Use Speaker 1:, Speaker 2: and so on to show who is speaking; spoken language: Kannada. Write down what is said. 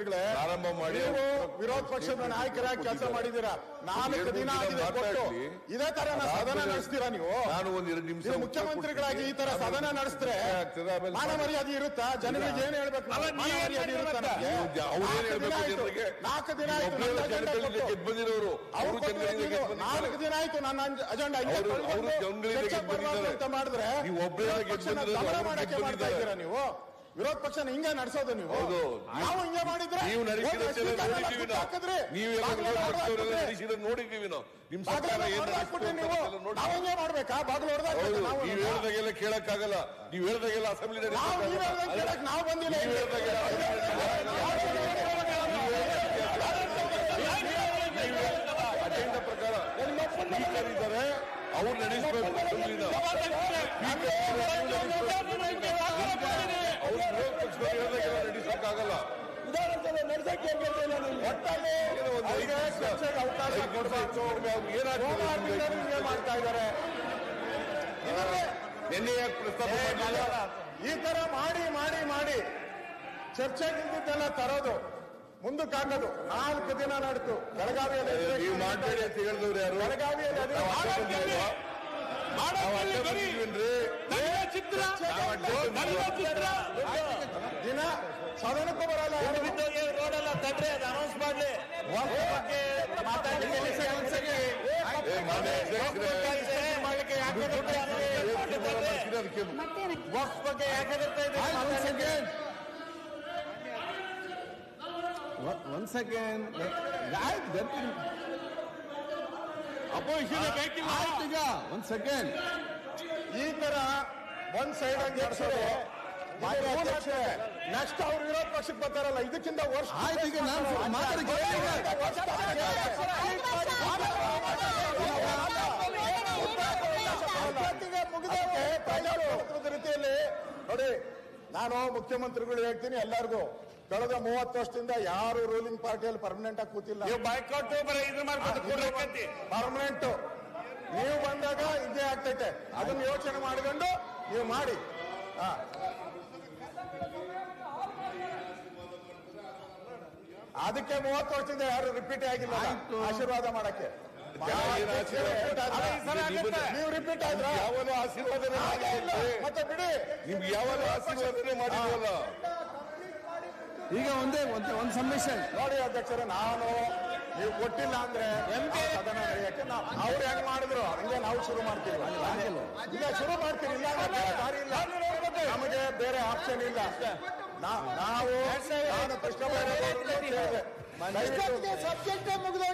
Speaker 1: ಮುಖ್ಯಮಂತ್ರಿಗಳೇ,
Speaker 2: ಪ್ರಾರಂಭ ಮಾಡಿ
Speaker 1: ವಿರೋಧ ಪಕ್ಷದ ನಾಯಕರಾಗಿ ಕೆಲಸ ಮಾಡಿದ್ದೀರಾ. 4 ದಿನ ಆಗಿದೆ ಕೊಟ್ಟು ಇದೇ ತರ ಸದನ ನಡೆಸ್ತೀರಾ ನೀವು?
Speaker 2: ನಾನು ಒಂದು 2 ನಿಮಿಷ
Speaker 1: ಮುಖ್ಯಮಂತ್ರಿಗಳಾಗಿ ಈ ತರ ಸದನ ನಡೆಸಿದ್ರೆ ಮಾನ ಮರ್ಯಾದೆ ಇರುತ್ತಾ? ಜನರಿಗೆ ಏನ್ ಹೇಳ್ಬೇಕು? ಮಾನ ಮರ್ಯಾದೆ ಇರುತ್ತಾ? 4 ದಿನ ಆಯ್ತು
Speaker 2: ಬಂದಿರೋರು,
Speaker 1: 4 ದಿನ ಆಯ್ತು ನನ್ನ ಅಜೆಂಡಾ ಅಂತ ಮಾಡಿದ್ರೆ ಗಮನ ಮಾಡಕ್ಕೆ ಮಾಡ್ತಾ ಇದ್ದೀರಾ ನೀವು? ವಿರೋಧ ಪಕ್ಷ ಹಿಂಗೆ ನಡೆಸೋದು ನೀವು? ನಾವು ಹಿಂಗೆ ಮಾಡಿದ್ರೆ
Speaker 2: ನೀವು ನೋಡಿದ್ದೀವಿ. ನಿಮ್
Speaker 1: ನಾವು ಹಿಂಗೆ ಮಾಡ್ಬೇಕಾ? ಬಾಗಿಲು
Speaker 2: ನೀವು ಹೇಳ್ದಾಗೆಲ್ಲ ಕೇಳಕ್ಕಾಗಲ್ಲ. ನೀವು ಹೇಳ್ದಾಗೆಲ್ಲ ಅಸೆಂಬ್ಲಿ
Speaker 1: ನಾವು ಬಂದಿಲ್ಲ.
Speaker 2: ಅಜೆಂಡಾ ಪ್ರಕಾರ ಇದ್ದಾರೆ, ಅವ್ರು ನಡೆಸಬೇಕು. ನಡೆಸಕ್ಕಾಗಲ್ಲ.
Speaker 1: ಮಾಡ್ತಾ ಇದ್ದಾರೆ.
Speaker 2: ನಿನ್ನೆ ಪ್ರಸ್ತಾಪ
Speaker 1: ಈ ತರ ಮಾಡಿ ಮಾಡಿ ಮಾಡಿ ಚರ್ಚೆಗಿಂತೆಲ್ಲ ತರೋದು ಮುಂದಕ್ಕೆ ಹಾಕೋದು 4 ದಿನ ನಡೆದು ಬೆಳಗಾವಿಯಲ್ಲಿ
Speaker 2: ನೀವು ಮಾಡಬೇಡಿ ಅಂತ ಹೇಳಿದವ್ರು ಯಾರು?
Speaker 1: ಬೆಳಗಾವಿಯಲ್ಲಿ ದಿನ ಸದನಕ್ಕೂ ಬರಲ್ಲ.
Speaker 3: ರೋಡೆಲ್ಲ ತಡ್ರಿ, ಅದು ಅನೌನ್ಸ್ ಮಾಡ್ಲಿ. ವಕ್ಫ್ ಬಗ್ಗೆ ಯಾಕೆ
Speaker 4: One second.
Speaker 3: ಅಪೋಸಿಷನ್ ಬೇಕಿಲ್ಲ.
Speaker 4: One second.
Speaker 1: ಈ ತರ ಒಂದ್ ಸೈಡ್ ಆಗಿ ನೆಕ್ಸ್ಟ್ ಅವ್ರು ವಿರೋಧ ಪಕ್ಷಕ್ಕೆ ಬರ್ತಾರಲ್ಲ, ಇದಕ್ಕಿಂತ ವರ್ಷ ರೀತಿಯಲ್ಲಿ ನೋಡಿ. ನಾನು ಮುಖ್ಯಮಂತ್ರಿಗಳು ಹೇಳ್ತೀನಿ ಎಲ್ಲರಿಗೂ, ಕಳೆದ 30 ವರ್ಷದಿಂದ ಯಾರು ರೂಲಿಂಗ್ ಪಾರ್ಟಿಯಲ್ಲಿ ಪರ್ಮನೆಂಟ್ ಆಗಿ ಕೂತಿಲ್ಲ. ಪರ್ಮನೆಂಟ್ ನೀವು ಬಂದಾಗ ಇದೇ ಆಗ್ತೈತೆ. ಅದನ್ನ ಯೋಚನೆ ಮಾಡಿಕೊಂಡು ನೀವು ಮಾಡಿ. ಅದಕ್ಕೆ 30 ವರ್ಷದಿಂದ ಯಾರು ರಿಪೀಟ್ ಆಗಿಲ್ಲ ಆಶೀರ್ವಾದ ಮಾಡಕ್ಕೆ. ನೀವು ರಿಪೀಟ್ ಆದ್ರೆ
Speaker 2: ಯಾವಾಗ ಆಶೀರ್ವಾದನೆ
Speaker 1: ಮತ್ತೆ ಬಿಡಿ.
Speaker 2: ನಿಮ್ಗೆ ಯಾವಾಗ ಆಶೀರ್ವಾದನೆ ಮಾಡಿದ್ವಲ್ಲ.
Speaker 4: ಈಗ ಒಂದು ಸಬ್ಮಿಷನ್
Speaker 1: ನೋಡಿ ಅಧ್ಯಕ್ಷರೇ, ನಾನು ನೀವು ಕೊಟ್ಟಿಲ್ಲ ಅಂದ್ರೆ ಸದನ ನಡೆಯಕ್ಕೆ ಅವ್ರು ಹೆಂಗ್ ಮಾಡಿದ್ರು ಹಂಗೆ ನಾವು ಶುರು ಮಾಡ್ತೀವಿ. ಇಲ್ಲ ಶುರು ಮಾಡ್ತೀವಿ, ಇಲ್ಲ ದಾರಿ ಇಲ್ಲ, ನಮಗೆ ಬೇರೆ ಆಪ್ಷನ್ ಇಲ್ಲ. ನಾವು ಕೃಷ್ಣ ಸಬ್ಜೆಕ್ಟ್ ಮುಗಿದ